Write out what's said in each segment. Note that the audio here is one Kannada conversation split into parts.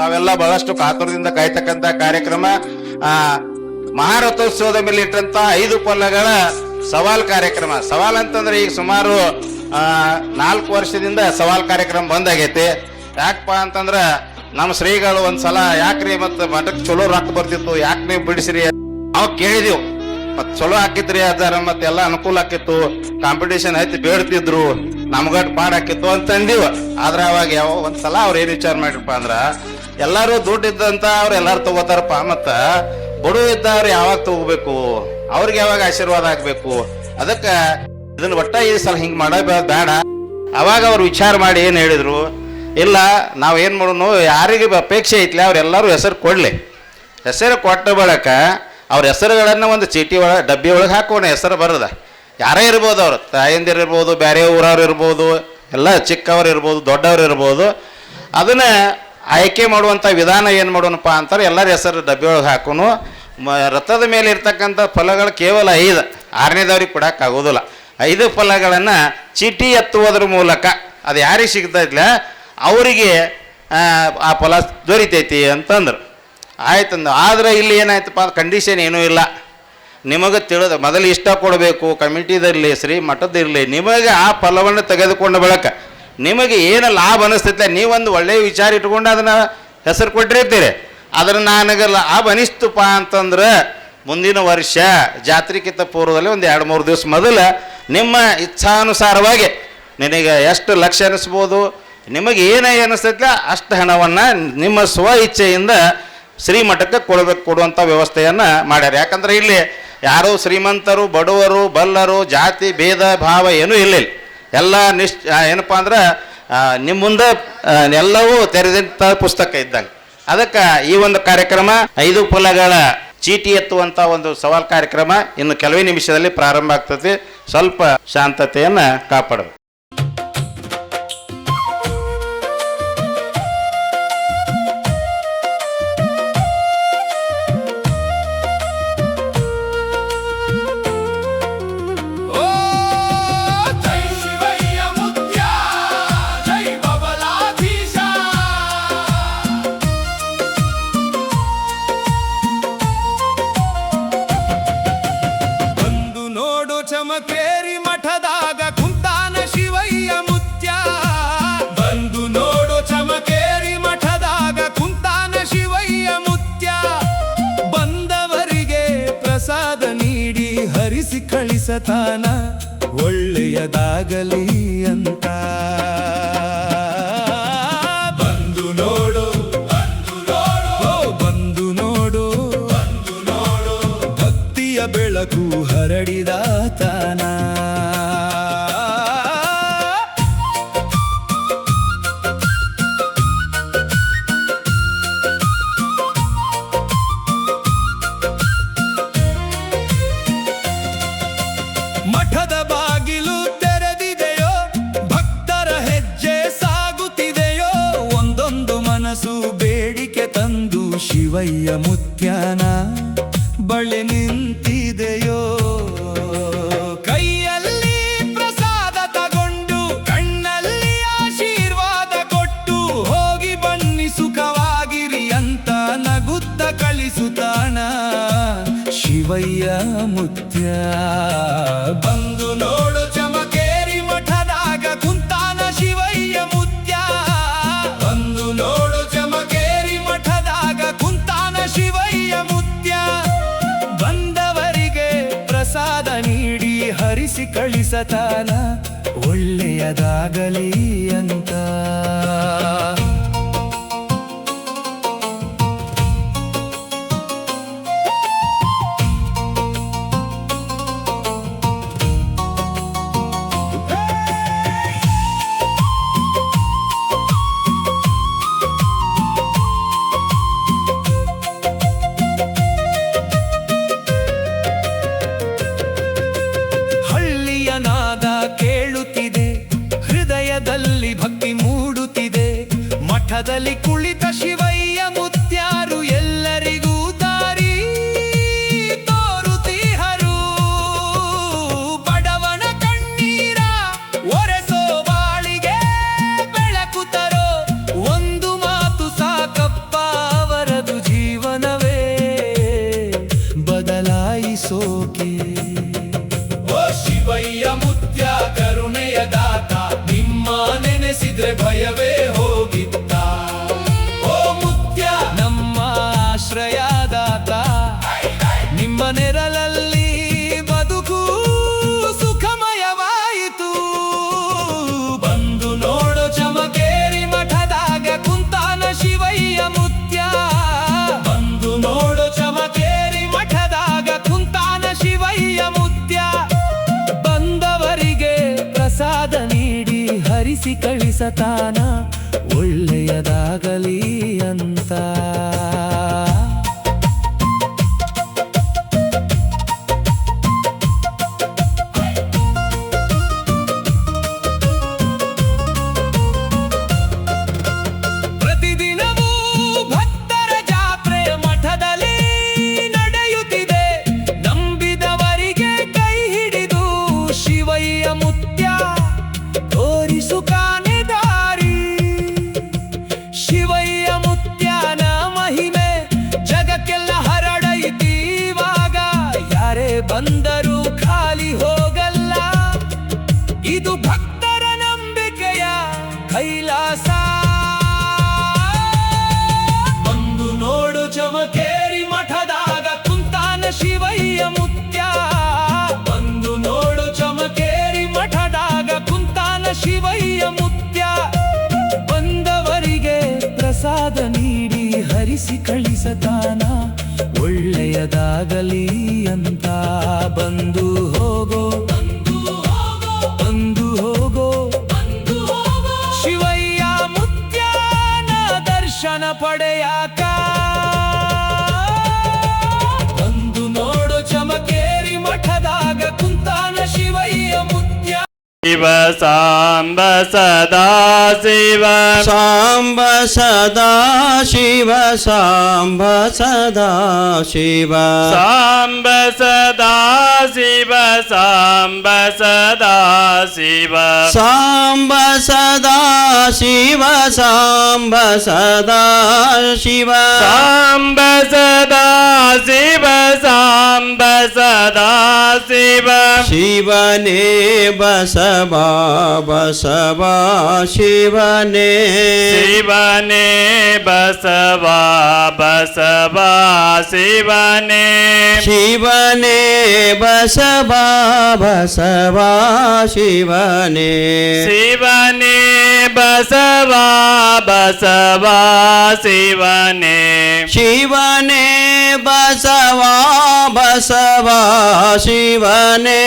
ತಾವೆಲ್ಲ ಬಹಳಷ್ಟು ಕಾತುರದಿಂದ ಕಾಯ್ತಕ್ಕಂತ ಕಾರ್ಯಕ್ರಮ ಮಹಾರಥೋತ್ಸವದ ಮೇಲೆ ಇಟ್ಟಂತ 5 ಪಲ್ಲಗಳ ಸವಾಲ್ ಕಾರ್ಯಕ್ರಮ. ಸವಾಲ್ ಅಂತಂದ್ರೆ ಈಗ ಸುಮಾರು 4 ವರ್ಷದಿಂದ ಸವಾಲ್ ಕಾರ್ಯಕ್ರಮ ಬಂದಾಗೈತಿ. ಯಾಕಪ್ಪ ಅಂತಂದ್ರ ನಮ್ಮ ಶ್ರೀಗಳು ಒಂದ್ಸಲ ಯಾಕ್ರಿ ಮತ್ತ ಮಠಕ್ಕೆ ಚಲೋ ರೊಕ್ಕ ಬರ್ತಿತ್ತು, ಯಾಕೆ ನೀವು ಬಿಡಿಸ್ರಿ ನಾವು ಕೇಳಿದೆವು. ಮತ್ ಚಲೋ ಹಾಕಿದ್ರಿ ಅದರ ಮತ್ತೆ ಎಲ್ಲ ಅನುಕೂಲ ಆಕಿತ್ತು, ಕಾಂಪಿಟೇಷನ್ ಐತಿ ಬೇಡ್ತಿದ್ರು, ನಮ್ಗಟ್ ಪಾಡ್ ಹಾಕಿತ್ತು ಅಂತಂದಿವ. ಆದ್ರ ಅವಾಗ ಯಾವ ಒಂದ್ಸಲ ಅವ್ರ ಏನ್ ವಿಚಾರ ಮಾಡಿರಪ್ಪ ಅಂದ್ರ ಎಲ್ಲಾರು ದುಡ್ಡು ಇದ್ದಂತ ಅವ್ರ ಎಲ್ಲಾರು ತಗೋತಾರಪ್ಪ, ಮತ್ತ ಬಡವ ಇದ್ದವ್ರು ಯಾವಾಗ ತಗೋಬೇಕು, ಅವ್ರಿಗೆ ಯಾವಾಗ ಆಶೀರ್ವಾದ ಆಗ್ಬೇಕು, ಅದಕ್ಕ ಇದನ್ನ ಒಟ್ಟ ಈ ಸಲ ಹಿಂಗ್ ಮಾಡಬೇಡ ಬೇಡ. ಅವಾಗ ಅವ್ರು ವಿಚಾರ ಮಾಡಿ ಏನ್ ಹೇಳಿದ್ರು, ಇಲ್ಲ ನಾವ್ ಏನ್ ಮಾಡೋನು, ಯಾರಿಗೆ ಅಪೇಕ್ಷೆ ಐತ್ಲಿ ಅವ್ರೆಲ್ಲರೂ ಹೆಸರು ಕೊಡ್ಲಿ. ಹೆಸರು ಕೊಟ್ಟ ಬಳಕ ಅವ್ರ ಹೆಸರುಗಳನ್ನ ಒಂದು ಚೀಟಿ ಒಳಗೆ ಡಬ್ಬಿ ಒಳಗೆ ಹಾಕೋಣ. ಹೆಸರು ಬರದ ಯಾರೇ ಇರ್ಬೋದು, ಅವ್ರು ತಾಯಂದಿರು ಇರ್ಬೋದು, ಬೇರೆ ಊರವ್ರು ಇರ್ಬೋದು, ಎಲ್ಲ ಚಿಕ್ಕವ್ರು ಇರ್ಬೋದು, ದೊಡ್ಡವ್ರು ಇರ್ಬೋದು. ಅದನ್ನ ಆಯ್ಕೆ ಮಾಡುವಂಥ ವಿಧಾನ ಏನು ಮಾಡೋಣಪ್ಪ ಅಂತಾರೆ, ಎಲ್ಲರ ಹೆಸರು ಡಬ್ಬಿ ಒಳಗೆ ಹಾಕೋನು. ರಥದ ಮೇಲೆ ಇರ್ತಕ್ಕಂಥ ಫಲಗಳು ಕೇವಲ 5, 6ನೇದವ್ರಿಗೆ ಕೊಡೋಕ್ಕಾಗೋದಿಲ್ಲ. 5 ಫಲಗಳನ್ನು ಚೀಟಿ ಎತ್ತುವುದ್ರ ಮೂಲಕ ಅದು ಯಾರಿಗೆ ಸಿಗ್ತೈತಿಲ್ಲ ಅವರಿಗೆ ಆ ಫಲ ದೊರಿತೈತಿ ಅಂತಂದ್ರು. ಆಯ್ತಂದ. ಆದ್ರೆ ಇಲ್ಲಿ ಏನಾಯ್ತಪ್ಪ, ಕಂಡೀಷನ್ ಏನೂ ಇಲ್ಲ. ನಿಮಗೆ ತಿಳಿದ ಮೊದಲು ಇಷ್ಟ ಕೊಡಬೇಕು, ಕಮಿಟಿದಿರಲಿ ಶ್ರೀ ಮಠದಿರಲಿ, ನಿಮಗೆ ಆ ಫಲವನ್ನು ತೆಗೆದುಕೊಂಡ ಬಳಕ ನಿಮಗೆ ಏನು ಲಾಭ ಅನಿಸ್ತೈತೆ, ನೀವೊಂದು ಒಳ್ಳೆಯ ವಿಚಾರ ಇಟ್ಕೊಂಡು ಅದನ್ನು ಹೆಸರು ಕೊಟ್ಟಿರ್ತೀರಿ. ಅದನ್ನು ನನಗೆ ಲಾಭ ಅನಿಸ್ತಪ್ಪ ಅಂತಂದ್ರೆ ಮುಂದಿನ ವರ್ಷ ಜಾತ್ರೆಗಿಂತ ಪೂರ್ವದಲ್ಲಿ ಒಂದು 2-3 ದಿವಸ ಮೊದಲು ನಿಮ್ಮ ಇಚ್ಛಾನುಸಾರವಾಗಿ ನಿನಗೆ ಎಷ್ಟು ಲಕ್ಷ ಅನಿಸ್ಬೋದು, ನಿಮಗೆ ಏನೇ ಅನಿಸ್ತೈತೆ ಅಷ್ಟು ಹಣವನ್ನು ನಿಮ್ಮ ಸ್ವ ಇಚ್ಛೆಯಿಂದ ಶ್ರೀಮಠಕ್ಕೆ ಕೊಡುವಂಥ ವ್ಯವಸ್ಥೆಯನ್ನು ಮಾಡ್ಯಾರ. ಯಾಕಂದ್ರೆ ಇಲ್ಲಿ ಯಾರು ಶ್ರೀಮಂತರು ಬಡವರು ಬಲ್ಲರು ಜಾತಿ ಭೇದ ಭಾವ ಏನೂ ಇಲ್ಲ. ಎಲ್ಲ ಏನಪ್ಪ ಅಂದ್ರೆ ನಿಮ್ಮ ಮುಂದೆ ಎಲ್ಲವೂ ತೆರೆದಂಥ ಪುಸ್ತಕ ಇದ್ದಂಗೆ. ಅದಕ್ಕೆ ಈ ಒಂದು ಕಾರ್ಯಕ್ರಮ 5 ಫಲಗಳ ಚೀಟಿ ಎತ್ತುವಂಥ ಒಂದು ಸವಾಲ್ ಕಾರ್ಯಕ್ರಮ ಇನ್ನು ಕೆಲವೇ ನಿಮಿಷದಲ್ಲಿ ಪ್ರಾರಂಭ ಆಗ್ತದೆ. ಸ್ವಲ್ಪ ಶಾಂತತೆಯನ್ನು ಕಾಪಾಡಬೇಕು. ಚಮಕೇರಿ ಮಠದಾಗ ಕುಂತಾನ ಶಿವಯ್ಯ ಮುತ್ಯ, ಬಂದು ನೋಡು ಚಮಕೇರಿ ಮಠದಾಗ ಕುಂತಾನ ಶಿವಯ್ಯ ಮುತ್ಯ. ಬಂದವರಿಗೆ ಪ್ರಸಾದ ನೀಡಿ ಹರಿಸಿ ಕಳಿಸತಾನ, ಒಳ್ಳೆಯದಾಗಲಿ ಅಂತ. ಬಂದು ನೋಡು ಬಂದು ನೋಡು ಭಕ್ತಿಯ ಬೆಳಕು ಹರಡಿದಾತನ. ಮಠದ ಬಾಗಿಲು ತೆರೆದಿದೆಯೋ, ಭಕ್ತರ ಹೆಜ್ಜೆ ಸಾಗುತ್ತಿದೆಯೋ, ಒಂದೊಂದು ಮನಸ್ಸು ಬೇಡಿಕೆ ತಂದು ಶಿವಯ್ಯ ಮುತ್ಯನ ಬಳಿ ನಿಂತಿದೆಯೋ. ಕೈಯಲ್ಲಿ ಪ್ರಸಾದ ತಗೊಂಡು ಕಣ್ಣಲ್ಲಿ ಆಶೀರ್ವಾದ ಕೊಟ್ಟು ಹೋಗಿ ಬನ್ನಿ ಸುಖವಾಗಿರಿ ಅಂತ ನಗುತ್ತ ಕಳಿಸುತ್ತಾನ ಶಿವಯ್ಯ ಮುತ್ಯ. ಬಂದು ನೋಡು ಚಮಕೇರಿ ಮಠದಾಗ ಕುಂತಾನ ಶಿವಯ್ಯ ಮುತ್ಯ, ಬಂದು ನೋಡು ಚಮಕೇರಿ ಮಠದಾಗ ಕುಂತಾನ ಶಿವಯ್ಯ ಮುತ್ಯ. ಬಂದವರಿಗೆ ಪ್ರಸಾದ ನೀಡಿ ಹರಿಸಿ ಕಳಿಸತಾನ, ಒಳ್ಳೆಯದಾಗಲಿ ಅಂತ. ನಾದ ಕೇಳುತ್ತಿದೆ, ಹೃದಯದಲ್ಲಿ ಭಕ್ತಿ ಮೂಡುತ್ತಿದೆ, ಹರಿಸಿ ಕಳಿಸತಾನ ಒಳ್ಳೆಯದಾಗಲಿ ಅಂತ. ಪ್ರತಿದಿನವೂ ಭಕ್ತರ ಜಾತ್ರೆ ಮಠದಲ್ಲಿ ನಡೆಯುತ್ತಿದೆ. ನಂಬಿದವರಿಗೆ ಕೈ ಹಿಡಿದು ಶಿವಯ್ಯ ಮುತ್ಯ ತೋರಿಸು ಕಾನೆ ದಾರಿ. ಶಿವಯ್ಯ ಮುತ್ಯನ ಮಹಿಮೆ ಜಗಕ್ಕೆಲ್ಲ ಹರಡೈತಿ. ಇವಾಗ ಯಾರೇ ಬಂದರೂ ಖಾಲಿ ಹೋಗಲ್ಲ. ಇದು ಭಕ್ತರ ನಂಬಿಕೆಯ ಕೈಲಾಸ. ಬಂದು ನೋಡು ಚಮಕೇರಿ ಮಠದಾಗ ಕುಂತಾನ ಶಿವಯ್ಯ ಮುತ್ಯ. ಬಂದು ನೋಡು ಚಮಕೇರಿ ಮಠದಾಗ ಕುಂತಾನ ಶಿವಯ್ಯ ಮುತ್ಯ. ಬಂದವರಿಗೆ ಪ್ರಸಾದ ನೀಡಿ ಹರಿಸಿ ಕಳಿಸತಾನ ಒಳ್ಳೆಯದಾಗಲಿ ಅಂತ. ಬಂದು ಹೋಗೋ ಬಂದು ಹೋಗೋ ಶಿವಯ್ಯ ಮುತ್ಯನ ದರ್ಶನ ಪಡೆಯಾಕ. ಬಂದು ನೋಡು ಚಮಕೇರಿ ಮಠದಾಗ ಕುಂತಾನ ಶಿವಯ್ಯ ಮುತ್ಯ. ಶಿವ ಸಾಂಬ ಸದಾ ಶಿವ ಸಾಂಬ ಸದಾ ಶಿವ ಸಾಂಬ ಸದಾ ಶಿವ ಸಾಂಬ ಸದಾ ಶಿವ ಸಾಂಬ ಸದಾ ಶಿವ ಸಾಂಬ ಸದಾ ಶಿವ ಸಾಂಬ ಸದಾ ಶಿವ ಸಾಂಬ ಸದಾ ಶಿವ ಸಾಂಬ ಸದಾ ಶಿವ ಶಿವನೇ ಬಸವಾ ಬಸವಾ ಶಿವನೇ ಶಿವನೇ ಬಸವಾ ಬಸವಾ ಶಿವನೇ ಶಿವನೇ ಬಸವಾ ಬಸವಾ ಶಿವನೇ ಶಿವನೇ ಬಸವಾ ಬಸವಾ ಶಿವನೇ ಶಿವನೇ ಬಸವಾ ಬಸವಾ ಶಿವನೇ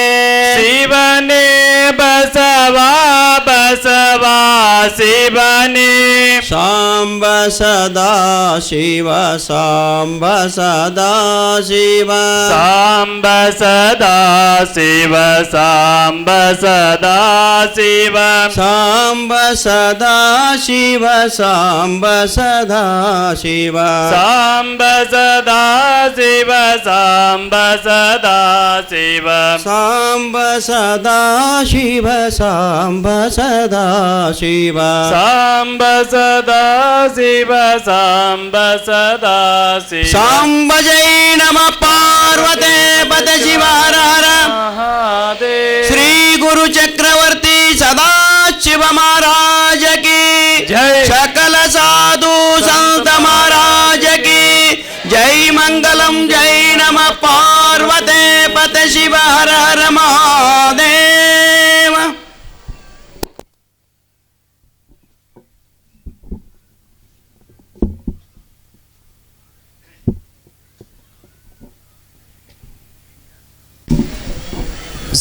ಶಿವನೇ ಬಸವಾ ಬಸವಾ ಶಿವನೇ ಸಾಂಬ ಸದಾ ಶಿವ ಸಾಂಬ ಸದಾ ಶಿವ ಸಾಂಬ ಸದಾ ಶಿವ ಸಾಂಬ ಸದಾ ಶಿವ ಸಾಂಬ ಸದಾ ಶಿವ ಸಾಂಬ ಸದಾ ಶಿವ ಸಾಂಬ ಸದಾ ಶಿವ ಸಾಂಬ ಸದಾ ಶಿವ ಸಾಂಬ ಸದಾ ಶಿವ ಸಾಂಬ ಸದಾ ಶಿವ ಸಾಂಬ ಸದಾ ಶಿವ ಸಾಂಬ ಸದಾ ಶಿವ ಸಾಂಬ ಜೈ ನಮ ಪಾರ್ವತೆ ಪದ ಶಿವ ಹರ ಹರ ಮಹಾದೇವ ಶ್ರೀ ಗುರು ಚಕ್ರವರ್ತಿ ಸದಾಶಿವ महाराज की जय। सकल साधु संत महाराज की जय मंगलम जय नमः पार्वते पते शिव हर हर महादेव।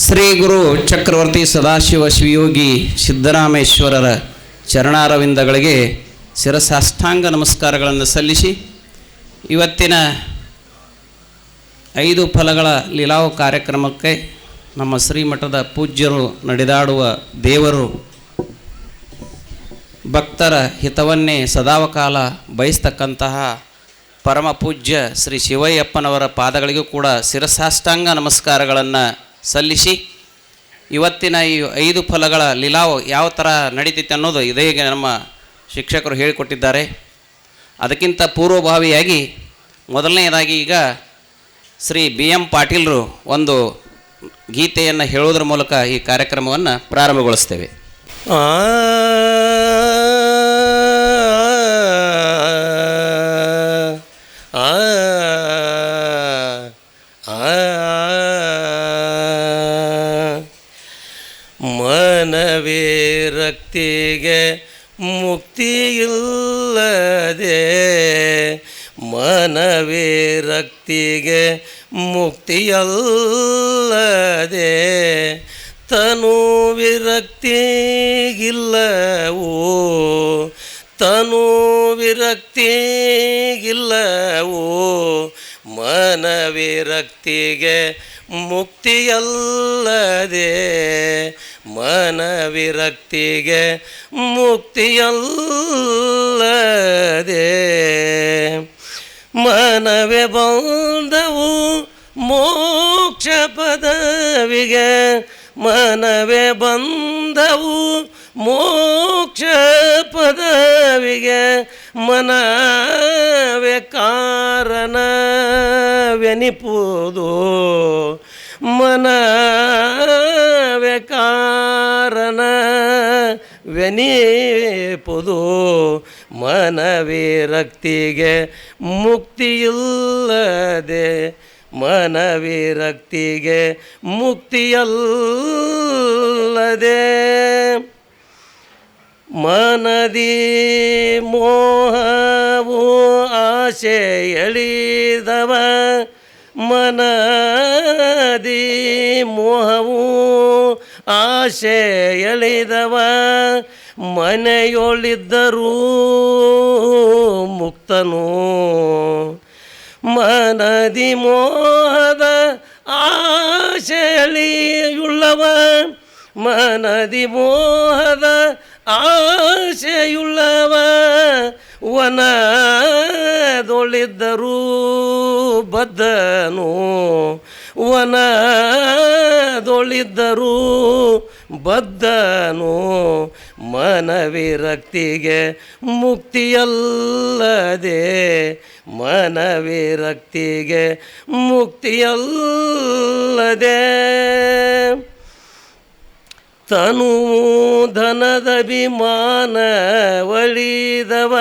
ಶ್ರೀ ಗುರು ಚಕ್ರವರ್ತಿ ಸದಾಶಿವ ಶಿವಯೋಗಿ ಸಿದ್ದರಾಮೇಶ್ವರರ ಚರಣಾರವಿಂದಗಳಿಗೆ ಶಿರಸಾಷ್ಟಾಂಗ ನಮಸ್ಕಾರಗಳನ್ನು ಸಲ್ಲಿಸಿ ಇವತ್ತಿನ 5 ಫಲಗಳ ಲೀಲಾವು ಕಾರ್ಯಕ್ರಮಕ್ಕೆ ನಮ್ಮ ಶ್ರೀಮಠದ ಪೂಜ್ಯರು ನಡೆದಾಡುವ ದೇವರು ಭಕ್ತರ ಹಿತವನ್ನೇ ಸದಾವಕಾಲ ಬಯಸ್ತಕ್ಕಂತಹ ಪರಮ ಪೂಜ್ಯ ಶ್ರೀ ಶಿವಯ್ಯಪ್ಪನವರ ಪಾದಗಳಿಗೂ ಕೂಡ ಶಿರಸಾಷ್ಟಾಂಗ ನಮಸ್ಕಾರಗಳನ್ನು ಸಲ್ಲಿಸಿ ಇವತ್ತಿನ ಈ 5 ಫಲಗಳ ಲೀಲಾವು ಯಾವ ಥರ ನಡೀತೈತೆ ಅನ್ನೋದು ಇದೇ ನಮ್ಮ ಶಿಕ್ಷಕರು ಹೇಳಿಕೊಟ್ಟಿದ್ದಾರೆ. ಅದಕ್ಕಿಂತ ಪೂರ್ವಭಾವಿಯಾಗಿ ಮೊದಲನೆಯದಾಗಿ ಈಗ ಶ್ರೀ BM ಪಾಟೀಲರು ಒಂದು ಗೀತೆಯನ್ನು ಹೇಳೋದ್ರ ಮೂಲಕ ಈ ಕಾರ್ಯಕ್ರಮವನ್ನು ಪ್ರಾರಂಭಗೊಳಿಸ್ತೇವೆ. ಮನವೇ ರಕ್ತಿಗೆ ಮುಕ್ತಿಯಿಲ್ಲದೆ ಮನವೇ ರಕ್ತಿಗೆ ಮುಕ್ತಿಯಲ್ಲದೆ ತನು ವಿರಕ್ತಿಗಿಲ್ಲವೋ ತನು ವಿರಕ್ತಿಗಿಲ್ಲವೋ ಮನ ವಿರಕ್ತಿಗೆ ಮುಕ್ತಿಯಲ್ಲದೆ ಮನ ವಿರಕ್ತಿಗೆ ಮುಕ್ತಿಯಲ್ಲದೆ ಮನವೇ ಬಂದವು ಮೋಕ್ಷ ಪದವಿಗೆ ಮನವೇ ಬಂದವು ಮೋಕ್ಷ ಪದವಿಗೆ ಮನವೇ ಕಾರಣವೆನಿಪುದು ಮನವೇ ಕಾರಣವೆನಿಪುದು ಮನವಿರಕ್ತಿಗೆ ಮುಕ್ತಿಯಿಲ್ಲದೆ ಮನವಿರಕ್ತಿಗೆ ಮುಕ್ತಿಯಲ್ಲದೆ ಮನದಿ ಮೋಹವು ಆಸೆ ಎಳಿದವ ಮನದಿ ಮೋಹವು ಆಸೆ ಎಳಿದವ ಮನೆಯೊಳಿದ್ದರೂ ಮುಕ್ತನು ಮನದಿ ಮೋಹದ ಆಸೆ ಎಳೆಯುಳ್ಳವ ಮನದಿ ಮೋಹದ ಆಸೆಯುಳ್ಳವ ವನದೊಳಿದ್ದರೂ ಬದ್ಧನು ವನದೊಳಿದ್ದರೂ ಬದ್ಧನು ಮನವಿರಕ್ತಿಗೆ ಮುಕ್ತಿಯಲ್ಲದೆ ಮನವಿರಕ್ತಿಗೆ ಮುಕ್ತಿಯಲ್ಲದೆ ತನು ಧನದ ಅಭಿಮಾನ ಒಳಿದವ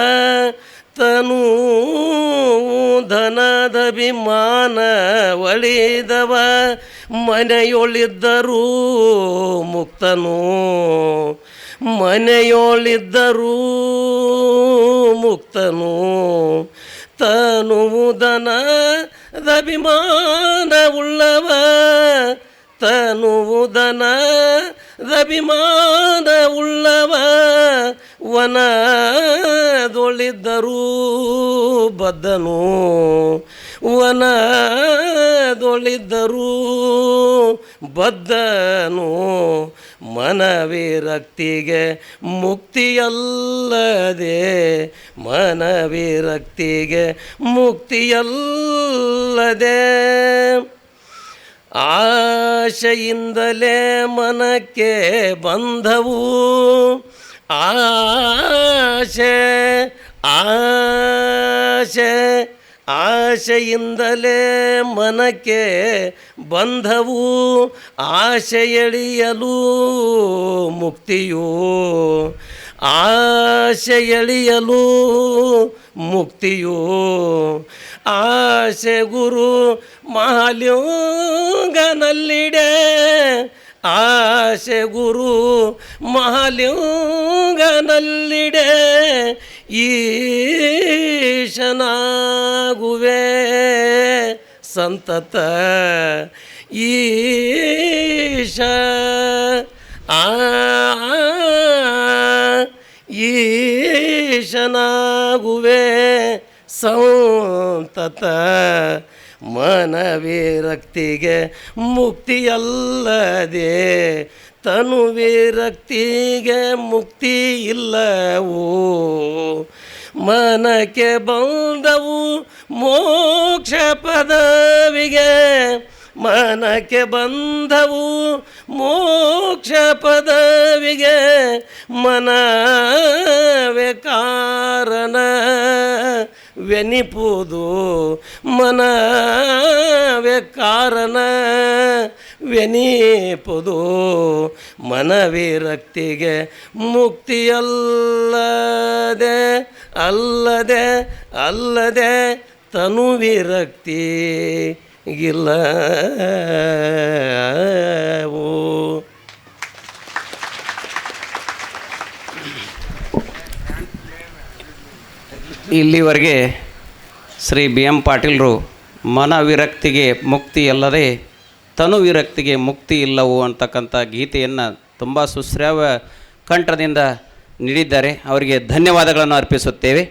ತನು ಧನದ ಅಭಿಮಾನ ಒಳಿದವ ಮನೆಯೊಳಿದ್ದರೂ ಮುಕ್ತನು ಮನೆಯೊಳಿದ್ದರೂ ಮುಕ್ತನು ತನು ಧನದ ಅಭಿಮಾನ ಉಳ್ಳವ ತನುವು ದನದಭಿಮಾನ ಉಳ್ಳವ ವನದೊಳಿದ್ದರೂ ಬದ್ಧನು ವನದೊಳಿದ್ದರೂ ಬದ್ಧನು ಮನವಿರಕ್ತಿಗೆ ಮುಕ್ತಿಯಲ್ಲದೆ ಮನವಿರಕ್ತಿಗೆ ಮುಕ್ತಿಯಲ್ಲದೆ ಆಶೆಯಿಂದಲೇ ಮನಕ್ಕೆ ಬಂಧವು ಆಶೆ ಆಶೆ ಆಶೆಯಿಂದಲೇ ಮನಕ್ಕೆ ಬಂಧವು ಆಶೆ ಎಳಿಯಲು ಮುಕ್ತಿಯು ಆಶೆ ಎಳಿಯಲು ಮುಕ್ತಿಯು ಆಸೆ ಗುರು ಮಹಾಲಿಂಗನಲ್ಲಿಡೆ ಆಸೆ ಗುರು ಮಹಾಲಿಂಗನಲ್ಲಿಡೆ ಈಶನಾಗುವೆ ಸಂತತ ಈಶ ಈಶನಾಗುವೆ ಸಂತತ ಮನವಿರಕ್ತಿಗೆ ಮುಕ್ತಿಯಲ್ಲದೆ ತನುವಿರಕ್ತಿಗೆ ಮುಕ್ತಿ ಇಲ್ಲವೋ ಮನಕ್ಕೆ ಬಂದವು ಮೋಕ್ಷ ಪದವಿಗೆ ಮನಕ್ಕೆ ಬಂದವು ಮೋಕ್ಷ ಪದವಿಗೆ ಮನವೇ ಕಾರಣವೆನಿಪುದು ಮನವೇ ಕಾರಣವೆನಿಪುದು ಮನವಿರಕ್ತಿಗೆ ಮುಕ್ತಿಯಲ್ಲದೆ ಅಲ್ಲದೆ ಅಲ್ಲದೆ ತನುವಿರಕ್ತಿ ಇಲ್ಲವೋ. ಇಲ್ಲಿವರೆಗೆ ಶ್ರೀ ಬಿ ಎಂ ಪಾಟೀಲರು ಮನವಿರಕ್ತಿಗೆ ಮುಕ್ತಿ ಅಲ್ಲದೆ ತನು ವಿರಕ್ತಿಗೆ ಮುಕ್ತಿ ಇಲ್ಲವು ಅಂತಕ್ಕಂಥ ಗೀತೆಯನ್ನು ತುಂಬ ಸುಶ್ರಾವ್ಯ ಕಂಠದಿಂದ ನೀಡಿದ್ದಾರೆ. ಅವರಿಗೆ ಧನ್ಯವಾದಗಳನ್ನು ಅರ್ಪಿಸುತ್ತೇವೆ.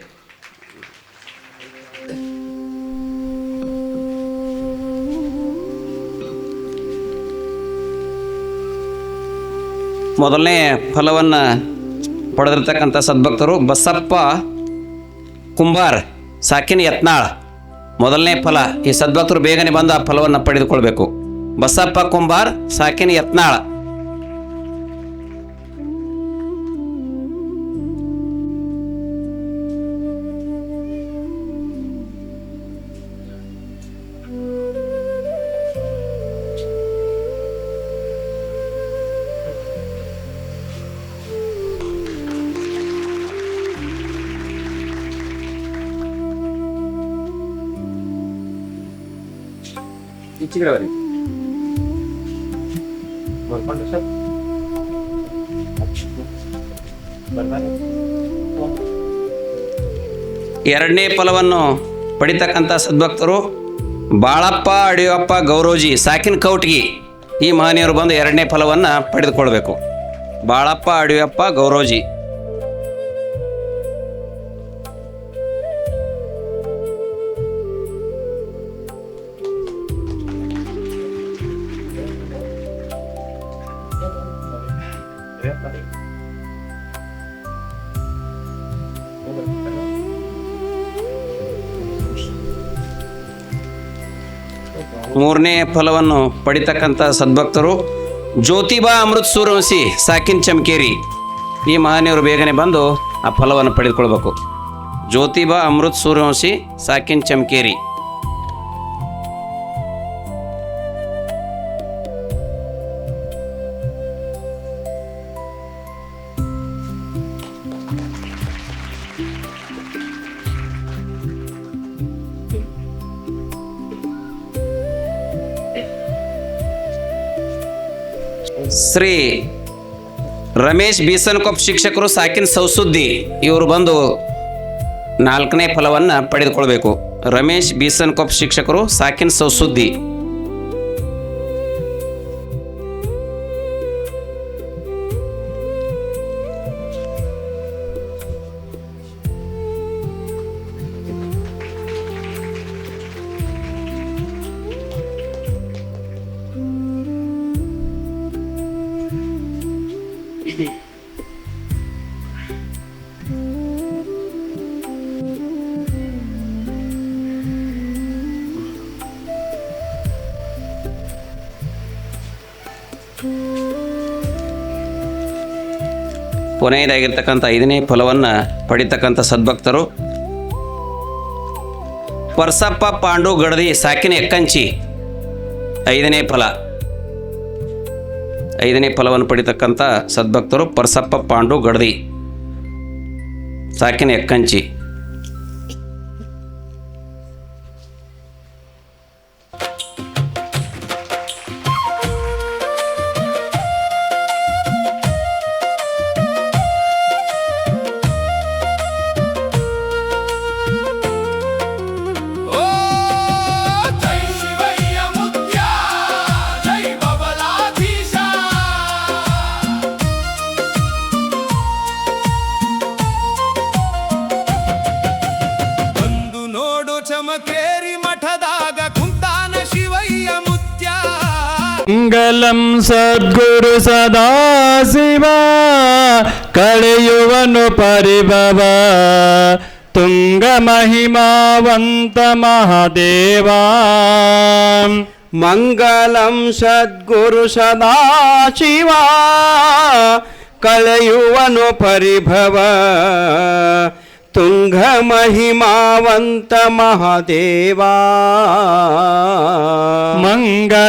ಮೊದಲನೇ ಫಲವನ್ನು ಪಡೆದಿರ್ತಕ್ಕಂಥ ಸದ್ಭಕ್ತರು ಬಸಪ್ಪ ಕುಂಬಾರ್ ಸಾಕಿನ ಯತ್ನಾಳ್. ಮೊದಲನೇ ಫಲ. ಈ ಸದ್ಭಕ್ತರು ಬೇಗನೆ ಬಂದು ಆ ಫಲವನ್ನು ಪಡೆದುಕೊಳ್ಬೇಕು. ಬಸಪ್ಪ ಕುಂಬಾರ್ ಸಾಕಿನ ಯತ್ನಾಳ್. ಎರಡನೇ ಫಲವನ್ನು ಪಡಿತಕ್ಕಂಥ ಸದ್ಭಕ್ತರು ಬಾಳಪ್ಪ ಅಡಿಯಪ್ಪ ಗೌರೋಜಿ ಸಾಕಿನ ಕೌಟ್ಗಿ. ಈ ಮಹನೀಯರು ಬಂದು ಎರಡನೇ ಫಲವನ್ನು ಪಡೆದುಕೊಳ್ಬೇಕು. ಬಾಳಪ್ಪ ಅಡಿಯಪ್ಪ ಗೌರೋಜಿ. ಮೂರನೇ ಫಲವನ್ನು ಪಡಿತಕ್ಕಂಥ ಸದ್ಭಕ್ತರು ಜ್ಯೋತಿಬಾ ಅಮೃತ್ ಸೂರ್ಯವಂಶಿ ಸಾಕಿನ್ ಚಮಕೇರಿ. ಈ ಮಹನೀಯರು ಬೇಗನೆ ಬಂದು ಆ ಫಲವನ್ನು ಪಡೆದುಕೊಳ್ಬೇಕು. ಜ್ಯೋತಿಬಾ ಅಮೃತ್ ಸೂರ್ಯವಂಶಿ ಸಾಕಿನ್ ಚಮಕೇರಿ. ಶ್ರೀ ರಮೇಶ್ ಬೀಸನ್ಕೊಪ್ಪ ಶಿಕ್ಷಕರು ಸಾಕಿನ ಸೌಸುದ್ದಿ. ಇವರು ಬಂದು ನಾಲ್ಕನೇ ಫಲವನ್ನು ಪಡೆದುಕೊಳ್ಬೇಕು. ರಮೇಶ್ ಬೀಸನ್ಕೊಪ್ಪ ಶಿಕ್ಷಕರು ಸಾಕಿನ ಸೌಸುದ್ದಿ. ಕೊನೆಯದಾಗಿರ್ತಕ್ಕಂಥ ಐದನೇ ಫಲವನ್ನು ಪಡಿತಕ್ಕಂಥ ಸದ್ಭಕ್ತರು ಪರ್ಸಪ್ಪ ಪಾಂಡು ಗಡದಿ ಸಾಕಿನ ಎಕ್ಕಂಚಿ. ಐದನೇ ಫಲ. ಐದನೇ ಫಲವನ್ನು ಪಡಿತಕ್ಕಂಥ ಸದ್ಭಕ್ತರು ಪರ್ಸಪ್ಪ ಪಾಂಡು ಗಡದಿ ಸಾಕಿನ ಎಕ್ಕಂಚಿ. ಚಮಕೇರಿ ಮಠದಾಗ ಕುಂತಾನ ಶಿವಯ್ಯ ಮುತ್ಯ. ಮಂಗಲಂ ಸದ್ಗುರು ಸದಾಶಿವ ಕಳೆಯುವನು ಪರಿಭವ ತುಂಗ ಮಹಿಮಾವಂತ ಮಹಾದೇವ. ಮಂಗಲಂ ಸದ್ಗುರು ಸದಾಶಿವ ಕಳೆಯುವನು ಪರಿಭವ ತುಂಗ ಮಹಿಮಾವಂತ ಮಹಾದೇವ. ಮಂಗಲಮಯವಾದ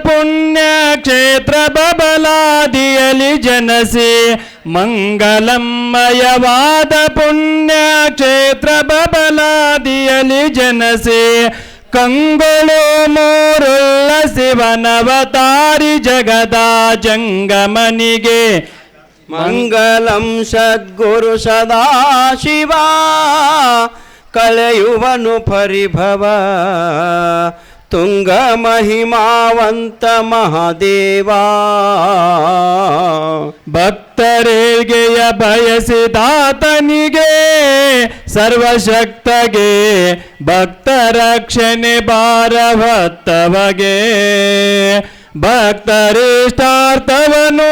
ಪುಣ್ಯ ಕ್ಷೇತ್ರ ಬಬಲಾದಿಯಲಿ ಜನಸಿ. ಮಂಗಲಮಯವಾದ ಪುಣ್ಯ ಕ್ಷೇತ್ರ ಬಬಲಾದಿಯಲಿ ಜನಸಿ. ಕಂಗಳು ಮೂರುಳ್ಳ ಶಿವನವತಾರಿ ಜಗದ ಜಂಗಮನಿಗೆ. ಮಂಗಲಂ ಸದ್ಗುರು ಸದಾಶಿವ ಕಳೆಯುವನು ಪರಿಭವ ತುಂಗ ಮಹಿಮಾವಂತ ಮಹಾದೇವಾ ಭಕ್ತರಿಗೆ ಬಯಸಿದಾತನಿಗೆ ಸರ್ವಶಕ್ತಗೆ ಭಕ್ತ ರಕ್ಷಣೆ ಭಾರವತ್ತವಗೆ ಭಕ್ತರಿಷ್ಟಾರ್ಥವನ್ನು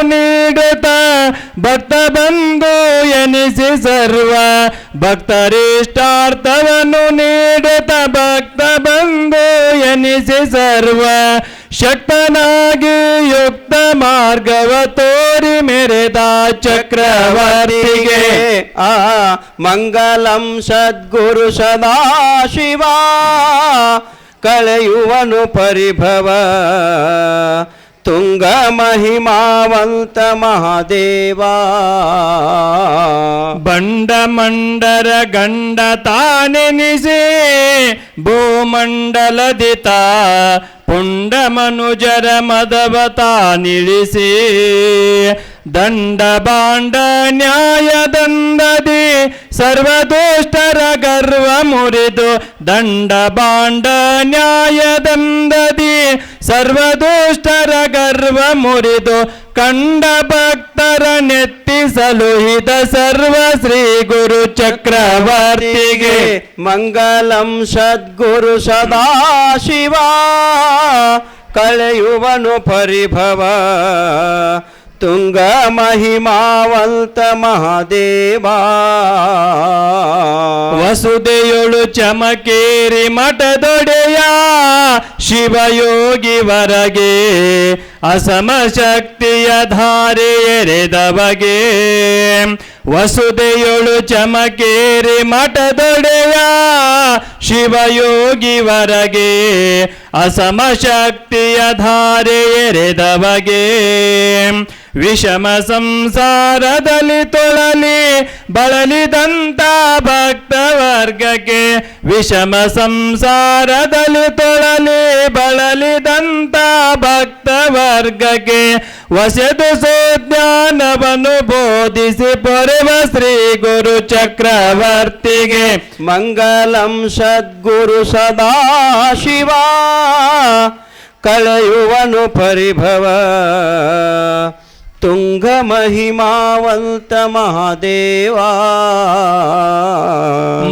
ನೀಡುತ್ತ ಭಕ್ತ ಬಂಧು ಎನಿಸಿ ಸರ್ವ ಭಕ್ತರಿಷ್ಟಾರ್ಥವನ್ನು ನೀಡುತ್ತ ಭಕ್ತ ಬಂಧು ಎನಿಸಿ ಸರ್ವ ಶಕ್ತನಾಗಿ ಯುಕ್ತ ಮಾರ್ಗವ ತೋರಿ ಮೆರೆದ ಚಕ್ರವರ್ತಿಗೆ ಆ ಮಂಗಲಂ ಸದ್ಗುರು ಸದಾಶಿವ ಕಳೆಯುವನು ಪರಿಭವ ತುಂಗ ಮಹಿಮಾವಂತ ಮಹಾದೇವಾ ಬಂಡ ಮಂಡರ ಗಂಡ ತಾನೆನಿಸಿ ಭೂಮಂಡಲದಿತ ಪುಂಡ ಮನುಜರ ಮದವತ ನಿಳಿಸಿ ದಂಡ ಬಾಂಡ ನ್ಯಾಯದಂದದಿ ಸರ್ವದುಷ್ಟರ ಗರ್ವ ಮುರಿದು ದಂಡ ಬಾಂಡ ನ್ಯಾಯದಂದದಿ ಸರ್ವದುಷ್ಟರ ಗರ್ವ ಮುರಿದು ಕಂಡ ಭಕ್ತರ ನೆತ್ತಿಸಲು ಹಿತ ಸರ್ವ ಶ್ರೀ ಗುರು ಚಕ್ರವರ್ತಿಗೆ ಮಂಗಲಂ ಸದ್ಗುರು ಸದಾಶಿವ ಕಳೆಯುವನು ಪರಿಭವ ತುಂಗ ಮಹಿಮಾವಂತ ಮಹಾದೇವಾ ವಸುದೆಯೊಳು ಚಮಕೇರಿ ಮಠದೊಡೆಯ ಶಿವಯೋಗಿ ವರಗೆ ಅಸಮ ಶಕ್ತಿಯ ಧಾರೆ ಎರೆದವಗೆ ವಸುದೆಯೊಳು ಚಮಕೇರಿ ಮಠದೊಡೆಯ ಶಿವಯೋಗಿ ವರಗೆ ಅಸಮ ಶಕ್ತಿಯ ಧಾರೆ ಎರೆದವಗೆ ವಿಷಮ ಸಂಸಾರದಲ್ಲಿ ತೊಳಲಿ ಬಳಲಿದಂತ ಭಕ್ತ ವರ್ಗಕ್ಕೆ ವಿಷಮ ಸಂಸಾರದಲ್ಲಿ ತೊಳಲಿ ಬಳಲಿದಂತ ಭಕ್ತ ವರ್ಗಕ್ಕೆ ವಸೆದು ಸುಜ್ಞಾನವನ್ನು ಬೋಧಿಸಿ ಪೊರೆವ ಶ್ರೀ ಗುರು ಚಕ್ರವರ್ತಿಗೆ ಮಂಗಲಂ ಸದ್ಗುರು ಸದಾಶಿವ ಕಳೆಯುವನು ಪರಿಭವ ತುಂಗ ಮಹಿಮಾವಂತ ಮಹಾದೇವಾ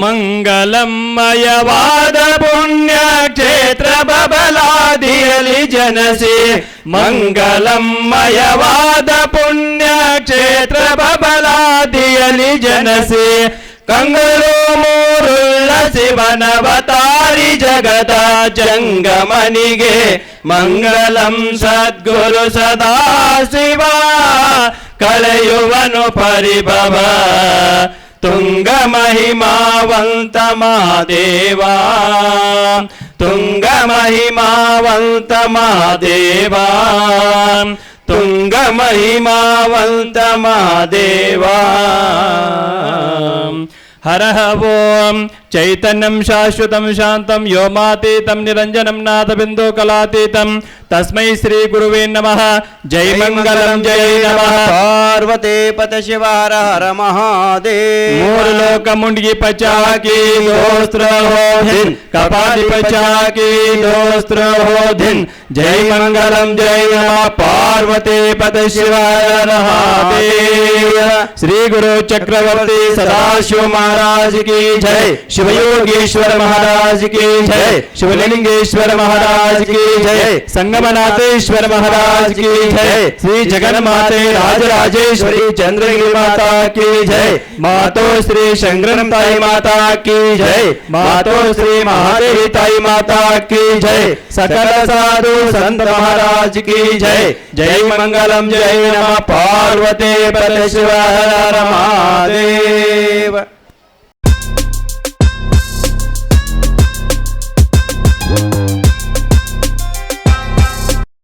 ಮಂಗಲಮಯವಾದ ಪುಣ್ಯ ಕ್ಷೇತ್ರ ಬಬಲಾದಿಯಲ್ಲಿ ಜನಸಿ ಮಂಗಲಮಯವಾದ ಪುಣ್ಯ ಕ್ಷೇತ್ರ ಬಬಲಾದಿಯಲ್ಲಿ ಜನಸಿ ಕಂಗಳು ಮೂರುಳ್ಳ ಶಿವನವತಾರಿ ಜಗದ ಜಂಗಮನಿಗೆ ಮಂಗಲಂ ಸದ್ಗುರು ಸದಾಶಿವ ಕಳೆಯುವನು ಪರಿಭವ ತುಂಗ ಮಹಿಮಾವಂತ ಮಹಾದೇವಾ ತುಂಗ ಮಹಿಮಾವಂತ ಮಹಾದೇವಾ ತುಂಗ ಮಹಿಮಾವಂತ ಮಹಾದೇವಾ ಹರಃ ಓಂ ಚೈತನ್ಯಂ ಶಾಶ್ವತಂ ಶಾಂತಂ ವ್ಯೋಮಾತೀತಂ ನಿರಂಜನಂ ನಾಥಬಿಂದು ಕಲಾತೀತಂ ತಸ್ಮೈ ಶ್ರೀ ಗುರುವೇ ನಮಃ ಜೈ ಮಂಗಲಂ ಜೈ ನಮಃ ಪಾರ್ವತಿ ಪತ ಶಿವ ಹರ ಹರ ಮಹಾದೇವ ಮೂರು ಲೋಕ ಮುಂಡ್ಗಿ ಪಚಾಕಿ ದೋಸ್ತ್ರ ಹೋಧಿನ್ ಕಪಾಲಿ ಪಚಾಕಿ ದೋಸ್ತ್ರ ಹೋಧಿನ್ ಜೈ ಮಂಗಲಂ ಜೈ ನಮಃ ಪಾರ್ವತಿ ಪತ ಶಿವ ಹರ ಮಹಾದೇವ ಶ್ರೀ ಗುರು ಚಕ್ರವರ್ತಿ ಸದಾಶಿವ महाराज की जय शिवयोगेश्वर महाराज की जय शिवलिंगेश्वर महाराज की जय संगमनाथेश्वर महाराज की जय श्री जगन्माते राजराजेश्वरी चंद्रगिरी माता की जय मातो श्री शंकरम ताई माता की जय मातो श्री महादेवी ताई माता की जय सकल साधु संत महाराज की जय जय मंगलम जय नमः पार्वती परमेश्वर हर हर महादेव